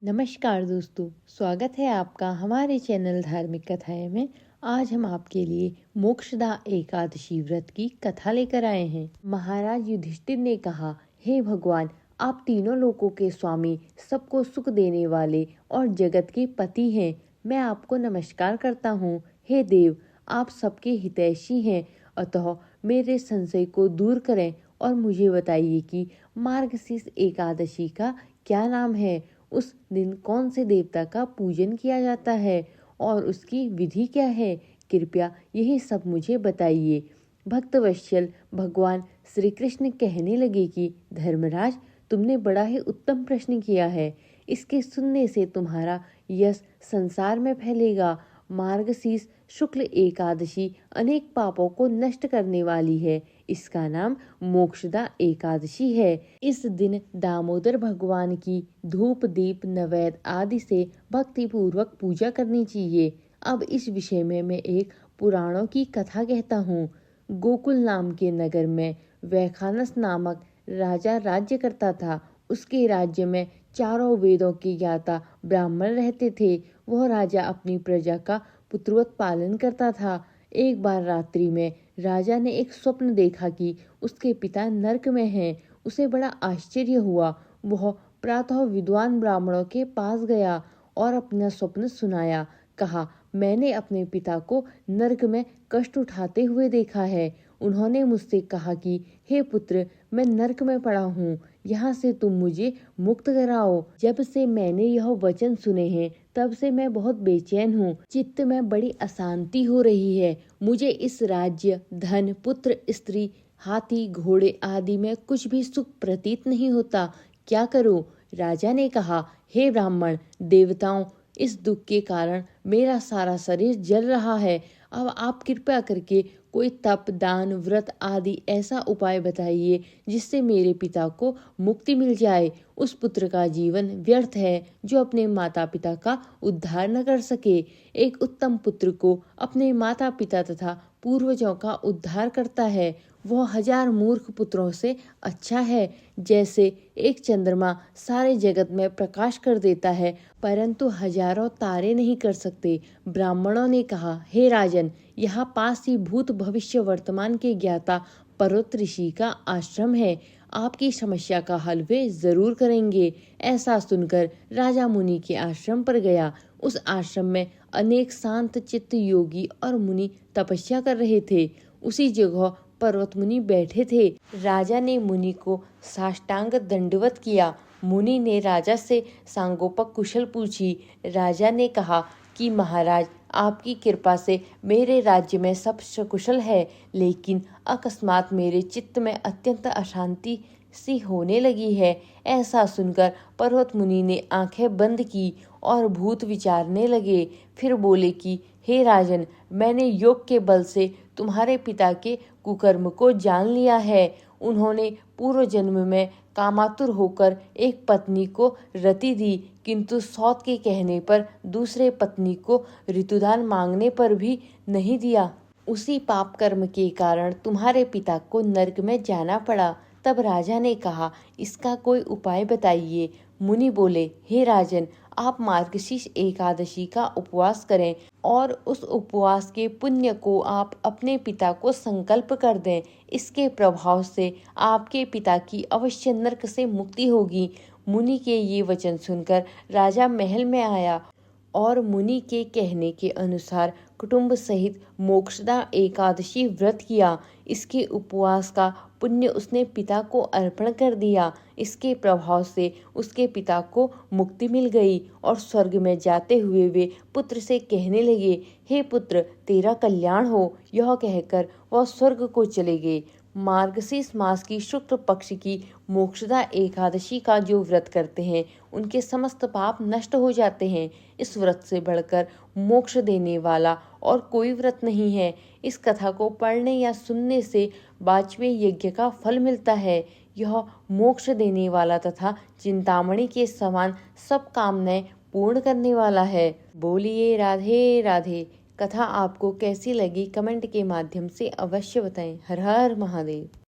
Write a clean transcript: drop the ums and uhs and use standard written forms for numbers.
नमस्कार दोस्तों, स्वागत है आपका हमारे चैनल धार्मिक कथाएं में। आज हम आपके लिए मोक्षदा एकादशी व्रत की कथा लेकर आए हैं। महाराज युधिष्ठिर ने कहा, हे भगवान, आप तीनों लोकों के स्वामी, सबको सुख देने वाले और जगत के पति हैं। मैं आपको नमस्कार करता हूँ। हे देव, आप सबके हितैषी हैं, अतः मेरे संशय को दूर करें और मुझे बताइए कि मार्गशीर्ष एकादशी का क्या नाम है। उस दिन कौन से देवता का पूजन किया जाता है और उसकी विधि क्या है। कृपया यही सब मुझे बताइए। भक्तवत्सल भगवान श्री कृष्ण कहने लगे कि धर्मराज, तुमने बड़ा ही उत्तम प्रश्न किया है। इसके सुनने से तुम्हारा यश संसार में फैलेगा। मार्गशीर्ष शुक्ल एकादशी अनेक पापों को नष्ट करने वाली है। इसका नाम मोक्षदा एकादशी है। इस दिन दामोदर भगवान की धूप दीप नैवेद्य आदि से भक्ति पूर्वक पूजा करनी चाहिए। अब इस विषय में मैं एक पुराणों की कथा कहता हूँ। गोकुल नाम के नगर में वैखानस नामक राजा राज्य करता था। उसके राज्य में चारों वेदों के ज्ञाता ब्राह्मण रहते थे। वह राजा अपनी प्रजा का पुत्रवत पालन करता था। एक बार रात्रि में राजा ने एक स्वप्न देखा कि उसके पिता नरक में हैं। उसे बड़ा आश्चर्य हुआ। वह प्रातः विद्वान ब्राह्मणों के पास गया और अपना स्वप्न सुनाया। कहा, मैंने अपने पिता को नरक में कष्ट उठाते हुए देखा है। उन्होंने मुझसे कहा कि हे पुत्र, मैं नरक में पड़ा हूँ, यहाँ से तुम मुझे मुक्त कराओ। जब से मैंने यह वचन सुने हैं तब से मैं बहुत बेचैन हूँ। चित्त में बड़ी अशांति हो रही है। मुझे इस राज्य, धन, पुत्र, स्त्री, हाथी, घोड़े आदि में कुछ भी सुख प्रतीत नहीं होता। क्या करूँ। राजा ने कहा, हे ब्राह्मण, देवताओं, इस दुख के कारण मेरा सारा शरीर जल रहा है। अब आप कृपया करके कोई तप, दान, व्रत आदि ऐसा उपाय बताइए जिससे मेरे पिता को मुक्ति मिल जाए। उस पुत्र का जीवन व्यर्थ है जो अपने माता पिता का उद्धार न कर सके। एक उत्तम पुत्र को अपने माता पिता तथा पूर्वजों का उद्धार करता है। वह 1000 मूर्ख पुत्रों से अच्छा है। जैसे एक चंद्रमा सारे जगत में प्रकाश कर देता है, परंतु हजारों तारे नहीं कर सकते। ब्राह्मणों ने कहा, हे राजन, यहाँ पास ही भूत भविष्य वर्तमान के ज्ञाता पर्वत ऋषि का आश्रम है। आपकी समस्या का हल वे जरूर करेंगे। ऐसा सुनकर राजा मुनि के आश्रम पर गया। उस आश्रम में अनेक शांत चित्त योगी और मुनि तपस्या कर रहे थे। उसी जगह पर्वत मुनि बैठे थे। राजा ने मुनि को साष्टांग दंडवत किया। मुनि ने राजा से सांगोपक कुशल पूछी। राजा ने कहा कि महाराज, आपकी कृपा से मेरे राज्य में सब सकुशल है, लेकिन अकस्मात मेरे चित्त में अत्यंत अशांति सी होने लगी है। ऐसा सुनकर पर्वत मुनि ने आंखें बंद की और भूत विचारने लगे। फिर बोले कि हे राजन, मैंने योग के बल से तुम्हारे पिता के कुकर्म को जान लिया है। उन्होंने पूर्व जन्म में कामातुर होकर एक पत्नी को रति दी, किंतु सौत के कहने पर दूसरे पत्नी को ऋतुदान मांगने पर भी नहीं दिया। उसी पाप कर्म के कारण तुम्हारे पिता को नरक में जाना पड़ा। तब राजा ने कहा, इसका कोई उपाय बताइए। मुनि बोले, हे राजन, आप मार्गशीर्ष एकादशी का उपवास करें और उस उपवास के पुण्य को आप अपने पिता को संकल्प कर दें। इसके प्रभाव से आपके पिता की अवश्य नरक से मुक्ति होगी। मुनि के ये वचन सुनकर राजा महल में आया और मुनि के कहने के अनुसार कुटुंब सहित मोक्षदा एकादशी व्रत किया। इसके उपवास का पुण्य उसने पिता को अर्पण कर दिया। इसके प्रभाव से उसके पिता को मुक्ति मिल गई और स्वर्ग में जाते हुए वे पुत्र से कहने लगे, हे पुत्र, तेरा कल्याण हो। यह कहकर वह स्वर्ग को चले गए। मार्गशीर्ष मास की शुक्ल पक्ष की मोक्षदा एकादशी का जो व्रत करते हैं उनके समस्त पाप नष्ट हो जाते हैं। इस व्रत से बढ़कर मोक्ष देने वाला और कोई व्रत नहीं है। इस कथा को पढ़ने या सुनने से वाजपेयी यज्ञ का फल मिलता है। यह मोक्ष देने वाला तथा चिंतामणि के समान सब कामनाएं पूर्ण करने वाला है। बोलिए राधे राधे। कथा आपको कैसी लगी कमेंट के माध्यम से अवश्य बताएं। हर हर महादेव।